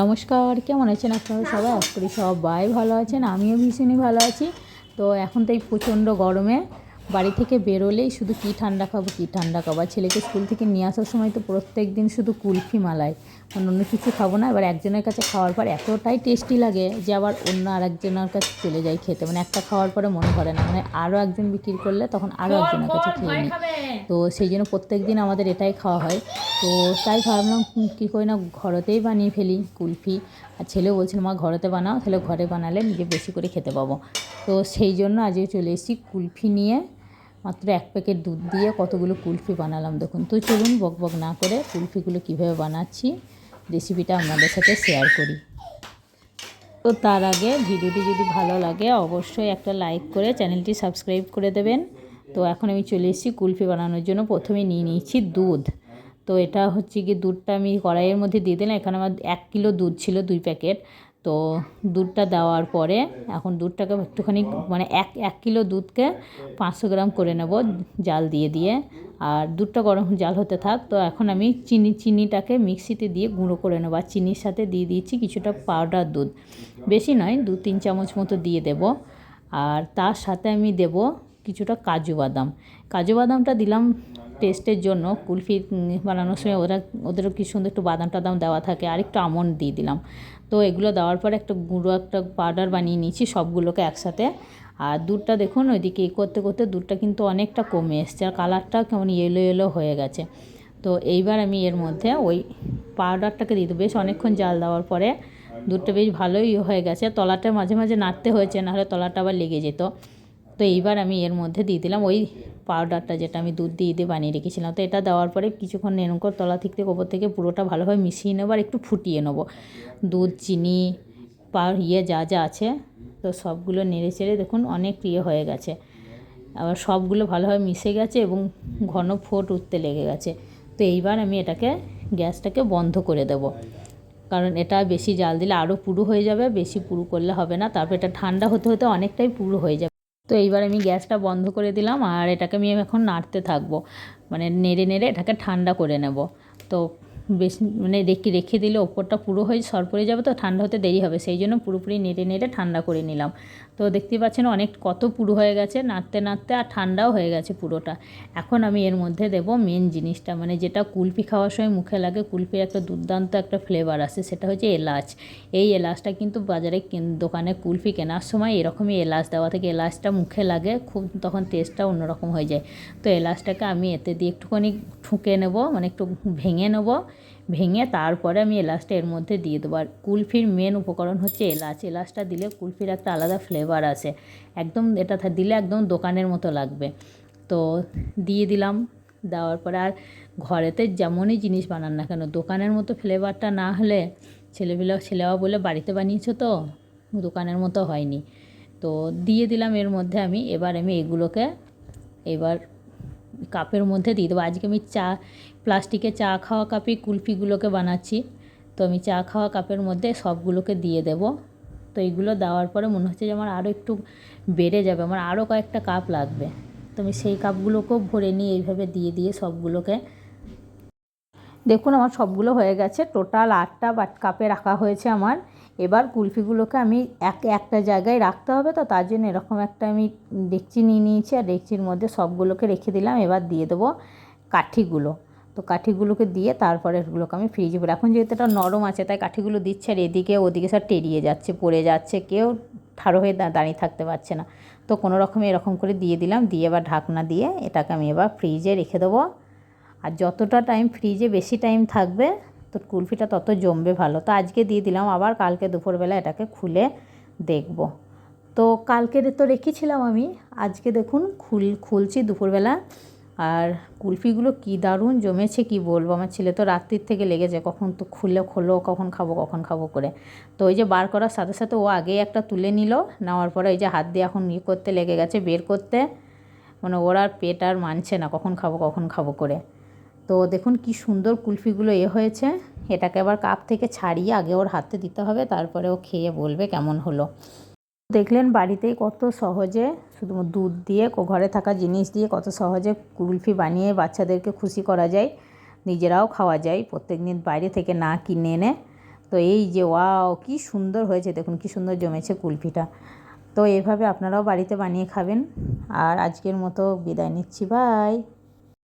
নমস্কার, কেমন আছেন আপনারা সবাই? আশা করি সবাই ভালো আছেন, আমিও ভীষণই ভালো আছি। তো এখন তো এই প্রচণ্ড গরমে বাড়ি থেকে বেরোলেই শুধু কী ঠান্ডা খাবো কী ঠান্ডা খাবো। আর ছেলেকে স্কুল থেকে নিয়ে আসার সময় তো প্রত্যেক দিন শুধু কুলফি মালাই, মানে অন্য কিছু খাবো না। এবার একজনের কাছে খাওয়ার পর এতটাই টেস্টি লাগে যে আবার অন্য আরেকজনের কাছে চলে যাই খেতে, মানে একটা খাওয়ার পরে মনে করে না, মানে আরও একজন বিক্রি করলে তখন আরও একজনের কাছে খেয়ে নিই। তো সেই জন্য প্রত্যেক দিন আমাদের এটাই খাওয়া হয়। তো তাই ভাবলাম কী করি না, ঘরেতেই বানিয়ে ফেলি কুলফি। আর ছেলেও বলছিল মা ঘরেতে বানাও, তাহলে ঘরে বানালে নিজে বেশি করে খেতে পাবো। তো সেই জন্য আজকে চলে এসেছি কুলফি নিয়ে। মাত্র 1 প্যাকেট দুধ দিয়ে কতগুলো কুলফি বানালাম দেখুন। তো চলুন বকবক না করে কুলফিগুলো কীভাবে বানাচ্ছি রেসিপিটা আপনাদের সাথে শেয়ার করি। তো তার আগে ভিডিওটি যদি ভালো লাগে অবশ্যই একটা লাইক করে চ্যানেলটি সাবস্ক্রাইব করে দেবেন। তো এখন আমি চলে এসেছি কুলফি বানানোর জন্য। প্রথমে নিয়ে নিয়েছি দুধ। তো এটা হচ্ছে কি, দুধটা আমি কড়াইয়ের মধ্যে দিয়ে দিলাম। এখানে আমার 1 কিলো দুধ ছিল, 2 প্যাকেট। তো দুধটা দেওয়ার পরে এখন দুধটাকে একটুখানি, মানে এক কিলো দুধকে 500 গ্রাম করে নেব জাল দিয়ে দিয়ে। আর দুধটা গরম জাল হতে থাক। তো এখন আমি চিনিটাকে মিক্সিতে দিয়ে গুঁড়ো করে নেব। আর চিনির সাথে দিয়ে দিয়েছি কিছুটা পাউডার দুধ, বেশি নয়, 2-3 চামচ মতো দিয়ে দেব। আর তার সাথে আমি দেব কিছুটা কাজু বাদাম। কাজু বাদামটা দিলাম টেস্টের জন্য। কুলফি বানানোর সময় ওদেরও কি সুন্দর একটু বাদাম টাদাম দেওয়া থাকে। আর একটু আমন্ড দিয়ে দিলাম। তো এগুলো দেওয়ার পরে একটা গুঁড়ো, একটা পাউডার বানিয়ে নিয়েছি সবগুলোকে একসাথে। আর দুধটা দেখুন ওইদিকে করতে করতে দুধটা কিন্তু অনেকটা কমে এসছে, আর কালারটা কেমন ইয়েলো ইয়েলো হয়ে গেছে। তো এইবার আমি এর মধ্যে ওই পাউডারটাকে দিয়ে দেবো। বেশ অনেকক্ষণ জাল দেওয়ার পরে দুধটা বেশ ভালোই হয়ে গেছে। তলাটা মাঝে মাঝে নাড়তে হয়েছে, নাহলে তলাটা আবার লেগে যেত। তো এইবার আমি এর মধ্যে দিয়ে দিলাম ওই পাউডারটা, যেটা আমি দুধ দিয়ে বানিয়ে রেখেছিলাম। তো এটা দেওয়ার পরে কিছুক্ষণ এরকম করে তলা থেকে ওপর থেকে পুরোটা ভালোভাবে মিশিয়ে নেবো আর একটু ফুটিয়ে নেবো। দুধ, চিনি, যা যা আছে তো সবগুলো নেড়ে চেড়ে দেখুন অনেক হয়ে গেছে। আবার সবগুলো ভালোভাবে মিশে গেছে এবং ঘন ফোট উঠতে লেগে গেছে। তো এইবার আমি এটাকে গ্যাসটাকে বন্ধ করে দেবো, কারণ এটা বেশি জাল দিলে আরও পুরু হয়ে যাবে, বেশি পুরু করলে হবে না। তারপর এটা ঠান্ডা হতে হতে অনেকটাই পুরু হয়ে যাবে। তো এইবার আমি গ্যাসটা বন্ধ করে দিলাম আর এটাকে আমি এখন নাড়তে থাকবো, মানে নেড়ে নেড়ে এটাকে ঠান্ডা করে নেব। তো বেশি মানে রেখে দিলে ওপরটা পুরো হয়ে সর পড়ে যাবে, তো ঠান্ডা হতে দেরি হবে। সেই জন্য পুরোপুরি নেড়ে নেড়ে ঠান্ডা করে নিলাম। তো দেখতেই পাচ্ছেন অনেক কত পুরো হয়ে গেছে নাড়তে নাড়তে, আর ঠান্ডাও হয়ে গেছে পুরোটা। এখন আমি এর মধ্যে দেব মেন জিনিসটা, মানে যেটা কুলফি খাওয়ার সময় মুখে লাগে, কুলফির একটা দুর্দান্ত একটা ফ্লেভার আসে, সেটা হচ্ছে এলাচ। এই এলাচটা কিন্তু বাজারে দোকানে কুলফি কেনার সময় এরকমই এলাচ দেওয়া থাকে। এলাচটা মুখে লাগে খুব, তখন টেস্টটা অন্যরকম হয়ে যায়। তো এলাচটাকে আমি এতে দিয়ে একটুখানি ঠুকে নেব, মানে একটু ভেঙে নেব। ভেঙে তারপরে আমি এলাচটা এর মধ্যে দিয়ে দেবো। আর কুলফির মেন উপকরণ হচ্ছে এলাচ। এলাচটা দিলে কুলফির একটা আলাদা ফ্লেভার আসে, একদম এটা দিলে একদম দোকানের মতো লাগবে। তো দিয়ে দিলাম। দেওয়ার পরে আর ঘরেতে যেমনই জিনিস বানান না কেন, দোকানের মতো ফ্লেভারটা না হলে ছেলেরা বলে বাড়িতে বানিয়েছো তো দোকানের মতো হয়নি। তো দিয়ে দিলাম এর মধ্যে আমি। এবার আমি এগুলোকে এবার কাপের মধ্যে দিয়ে দেবো। আজকে আমি প্লাস্টিকের চা খাওয়া কাপে কুলফিগুলোকে বানাচ্ছি। তো আমি চা খাওয়া কাপের মধ্যে সবগুলোকে দিয়ে দেব। তো এইগুলো দেওয়ার পরে মনে হচ্ছে যে আমার আরও একটু বেড়ে যাবে, আমার আরও কয়েকটা কাপ লাগবে। তো আমি সেই কাপগুলোকেও ভরে নিয়ে এইভাবে দিয়ে দিয়ে সবগুলোকে, দেখুন আমার সবগুলো হয়ে গেছে। টোটাল 8টা কাপে রাখা হয়েছে আমার। এবার কুলফিগুলোকে আমি একটা জায়গায় রাখতে হবে, তো তার জন্য এরকম একটা আমি ডেকচি নিয়ে নিয়েছি, আর ডেকচির মধ্যে সবগুলোকে রেখে দিলাম। এবার দিয়ে দেবো কাঠিগুলো। তো কাঠিগুলোকে দিয়ে তারপরে এগুলোকে আমি ফ্রিজে ভরে, এখন যেহেতু এটা নরম আছে তাই কাঠিগুলো দিচ্ছে, আর এদিকে ওদিকে সব টেরিয়ে যাচ্ছে, পড়ে যাচ্ছে, কেউ ঠাড়ো হয়ে দাঁড়িয়ে থাকতে পারছে না। তো কোনো রকমে এরকম করে দিয়ে দিলাম, দিয়ে এবার ঢাকনা দিয়ে এটাকে আমি এবার ফ্রিজে রেখে দেবো। আর যতটা টাইম ফ্রিজে বেশি টাইম থাকবে তো কুলফিটা তত জমবে ভালো। তো আজকে দিয়ে দিলাম, আবার কালকে দুপুরবেলা এটাকে খুলে দেখব। তো কালকে তো রেখেছিলাম আমি, আজকে দেখুন খুলছি দুপুরবেলা। আর কুলফিগুলো কী দারুণ জমেছে কি বলবো। আমার ছেলে তো রাত্রির থেকে লেগেছে কখন তো খোলো, কখন খাবো করে। তো ওই যে বার করার সাথে সাথে ও আগেই একটা তুলে নিল, নেওয়ার পরে ওই যে হাত দিয়ে এখন করতে লেগে গেছে, বের করতে, মানে ওর আর পেট আর মানছে না কখন খাবো করে। তো দেখুন কি সুন্দর কুলফিগুলো হয়েছে। এটাকে আবার কাপ থেকে ছাড়িয়ে আগে ওর হাতে দিতে হবে, তারপরে ও খেয়ে বলবে কেমন হলো। দেখলেন বাড়িতেই কত সহজে, শুধু দুধ দিয়ে ঘরে থাকা জিনিস দিয়ে কত সহজে কুলফি বানিয়ে বাচ্চাদেরকে খুশি করা যায়, নিজেরাও খাওয়া যায় প্রত্যেক দিন বাইরে থেকে না কিনে এনে। তো তো এই যে ওয়াও কি সুন্দর হয়েছে, দেখুন কি সুন্দর জমেছে কুলফিটা। তো এভাবে আপনারাও বাড়িতে বানিয়ে খাবেন। আর আজকের মতো বিদায় নিচ্ছি, বাই।